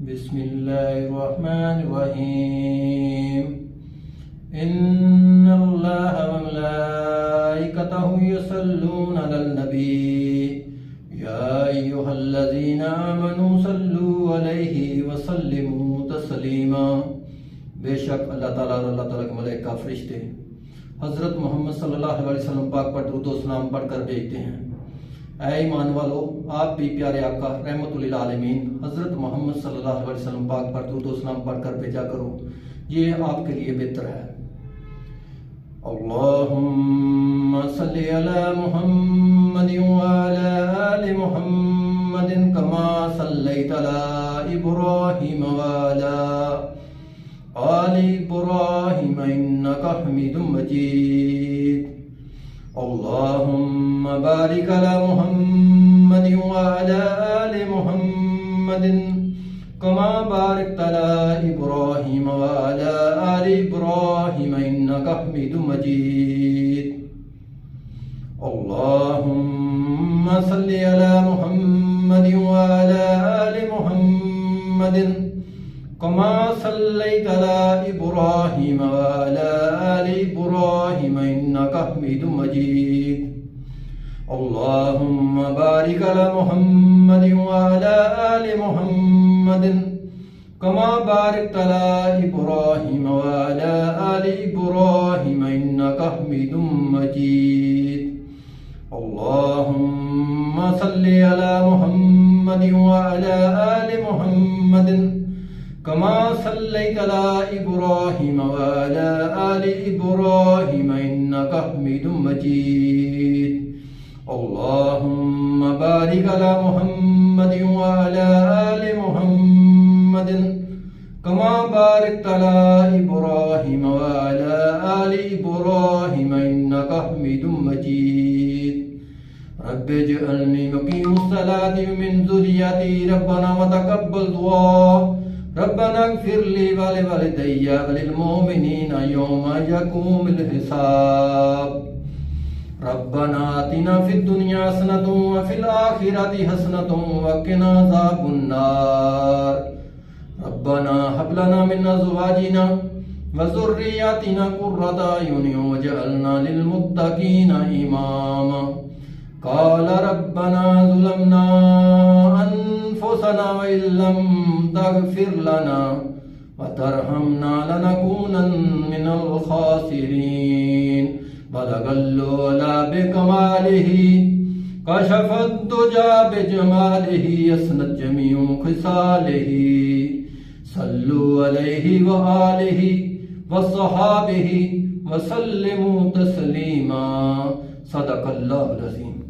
बिस्मिल्लाहिर्रहमानिर्रहीम। इन्नल्लाह व मलाइकतहु युसल्लूना अलन नबी या अय्युहल्लज़ीना आमनू सल्लू अलैहि व सल्लिमू तस्लीमा। बेशक अल्लाह ताला के मलाइका फरिश्ते हज़रत मोहम्मद सल्लल्लाहु अलैहि वसल्लम पाक पर दुरूद व सलाम पढ़कर भेजते हैं। ऐ ईमान वालो, आप भी प्यारे आका रहमतुल लिल आलमीन हज़रत मोहम्मद सल्लल्लाहु अलैहि वसल्लम पाक पर दुरूद व सलाम पढ़कर भेजा करो, ये आपके लिए बेहतर है। अल्लाहुम्मा सल्लि अला मुहम्मदिन व अला आलि मुहम्मदिन कमा सल्लैता अला इब्राहीम व अला आलि इब्राहीम इन्नका हमीदुम मजीद। अल्लाहुम्मा बारिक अला मुहम्मदिन व अला आलि मुहम्मदिन कमा बारकता अला इब्राहीम व अला आलि इब्राहीम इन्नका हमीदुम मजीद। अल्लाहुम्मा सल्लि अला मुहम्मदिन व अला आलि मुहम्मदिन कमा सल्लैता अला इब्राहीम व अला आलि इब्राहीम इन्नका हमीदुम मजीद। अल्लाहुम्मा बारिक अला मुहम्मदिन व अला आलि मुहम्मदिन कमा बारकता अला इब्राहीम व अला आलि इब्राहीम इन्नका हमीदुम मजीद। अल्लाहुम्मा सल्लि अला मुहम्मदिन व अला आलि मुहम्मदिन कमा सल्लैता अला इब्राहीम व अला आलि इब्राहीम इन्नका हमीदुम मजीद। अल्लाहुम्मा बारिक अला मुहम्मदिन व अला आलि मुहम्मदिन कमा बारकता अला इब्राहीम व अला आलि इब्राहीम इन्नका हमीदुम मजीद। रब्बिजअलनी मुक़ीमुस्सलाति व मिन ज़ुर्रिय्यती रब्बना व तक़ब्बल दुआ। रब्बना इग़फ़िर ली व लिवालिदैया व लिलमुमिनीना यौमा यक़ूमुल हिसाब। रब्बना आतिना फिद दुनिया हसनतुन व फिल आखिरति हसनतुन व क़िना अज़ाबुन नार। रब्बना हब लना मिन अज़वाजिना व ज़ुर्रिय्यतिना क़ुर्रता अयुनिन वजअलना लिलमुत्तक़ीना इमामा। क़ाल रब्बना ज़लमना अनफुसना व इल्लम तग़फ़िर लना व तरहमना लनकूनन्न मिनल ख़ासिरीन। बलगल उला बिकमालिही कशफद दुजा बिजमालिही असनत जमीउ खिसालिही। सल्लु अलैहि व आलिहि व सहाबिही व सल्लिमू तस्लीमा। सदक़ल्लाहुल अज़ीम।